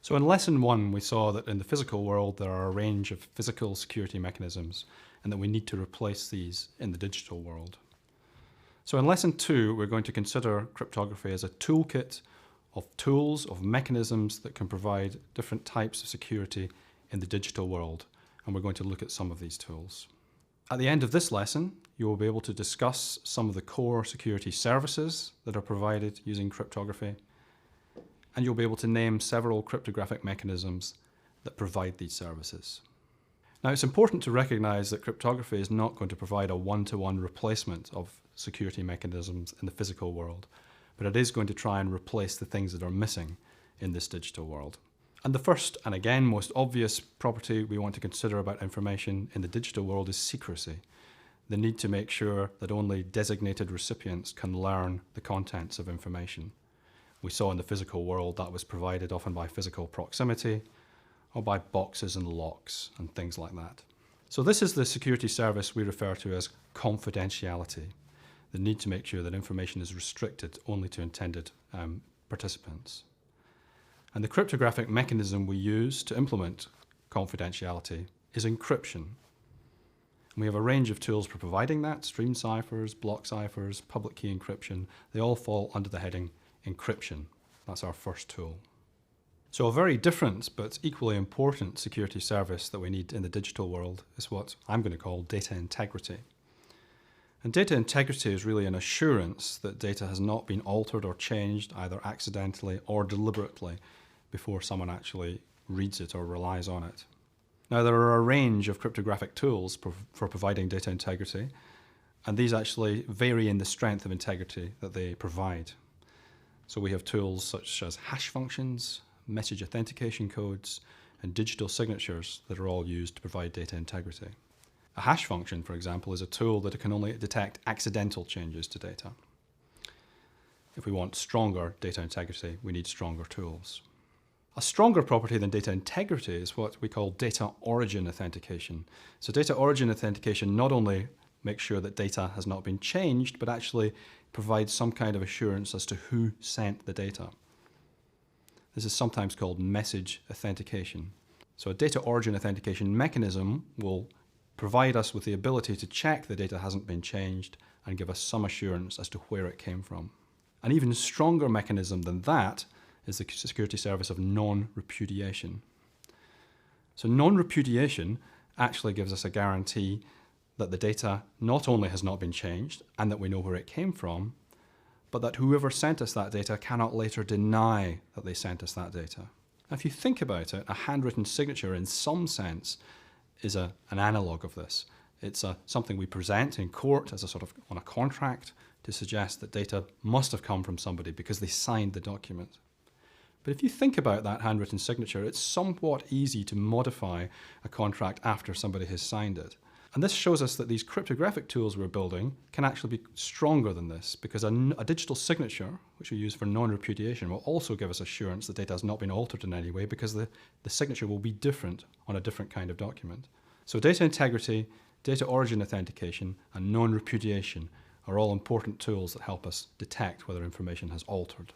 So in lesson 1, we saw that in the physical world there are a range of physical security mechanisms and that we need to replace these in the digital world. So in lesson 2, we're going to consider cryptography as a toolkit of tools, of mechanisms that can provide different types of security in the digital world. And we're going to look at some of these tools. At the end of this lesson, you will be able to discuss some of the core security services that are provided using cryptography. And you'll be able to name several cryptographic mechanisms that provide these services. Now, it's important to recognize that cryptography is not going to provide a one-to-one replacement of security mechanisms in the physical world, but it is going to try and replace the things that are missing in this digital world. And the first, and again, most obvious property we want to consider about information in the digital world is secrecy. The need to make sure that only designated recipients can learn the contents of information. We saw in the physical world that was provided often by physical proximity or by boxes and locks and things like that. So this is the security service we refer to as confidentiality, the need to make sure that information is restricted only to intended participants. And the cryptographic mechanism we use to implement confidentiality is encryption. And we have a range of tools for providing that: stream ciphers, block ciphers, public key encryption. They all fall under the heading encryption. That's our first tool. So a very different but equally important security service that we need in the digital world is what I'm going to call data integrity. And data integrity is really an assurance that data has not been altered or changed either accidentally or deliberately before someone actually reads it or relies on it. Now, there are a range of cryptographic tools for providing data integrity, and these actually vary in the strength of integrity that they provide. So we have tools such as hash functions, message authentication codes, and digital signatures that are all used to provide data integrity. A hash function, for example, is a tool that can only detect accidental changes to data. If we want stronger data integrity, we need stronger tools. A stronger property than data integrity is what we call data origin authentication. So data origin authentication not only makes sure that data has not been changed, but actually provides some kind of assurance as to who sent the data. This is sometimes called message authentication. So a data origin authentication mechanism will provide us with the ability to check the data hasn't been changed and give us some assurance as to where it came from. An even stronger mechanism than that is the security service of non-repudiation. So non-repudiation actually gives us a guarantee that the data not only has not been changed and that we know where it came from, but that whoever sent us that data cannot later deny that they sent us that data. Now, if you think about it, a handwritten signature in some sense is an analogue of this. It's something we present in court as a sort of on a contract to suggest that data must have come from somebody because they signed the document. But if you think about that handwritten signature, it's somewhat easy to modify a contract after somebody has signed it. And this shows us that these cryptographic tools we're building can actually be stronger than this, because a digital signature, which we use for non-repudiation, will also give us assurance that data has not been altered in any way, because the signature will be different on a different kind of document. So data integrity, data origin authentication, and non-repudiation are all important tools that help us detect whether information has altered.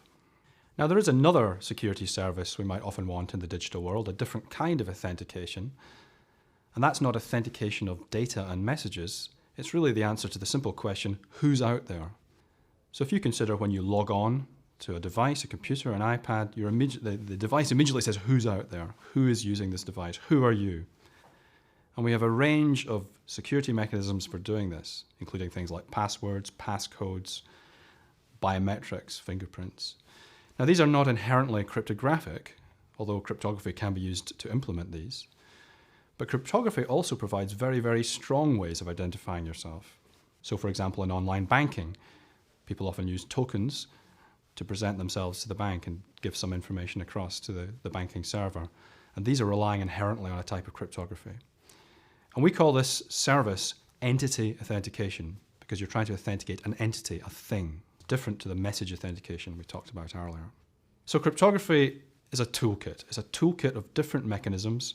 Now, there is another security service we might often want in the digital world, a different kind of authentication. And that's not authentication of data and messages. It's really the answer to the simple question, who's out there? So if you consider when you log on to a device, a computer, an iPad, the device immediately says, who's out there? Who is using this device? Who are you? And we have a range of security mechanisms for doing this, including things like passwords, passcodes, biometrics, fingerprints. Now, these are not inherently cryptographic, although cryptography can be used to implement these. But cryptography also provides very, very strong ways of identifying yourself. So, for example, in online banking, people often use tokens to present themselves to the bank and give some information across to the banking server. And these are relying inherently on a type of cryptography. And we call this service entity authentication, because you're trying to authenticate an entity, a thing, different to the message authentication we talked about earlier. So cryptography is a toolkit. It's a toolkit of different mechanisms.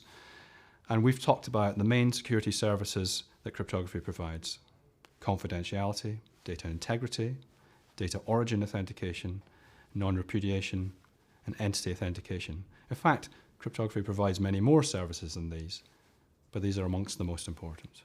And we've talked about the main security services that cryptography provides: confidentiality, data integrity, data origin authentication, non-repudiation, and entity authentication. In fact, cryptography provides many more services than these, but these are amongst the most important.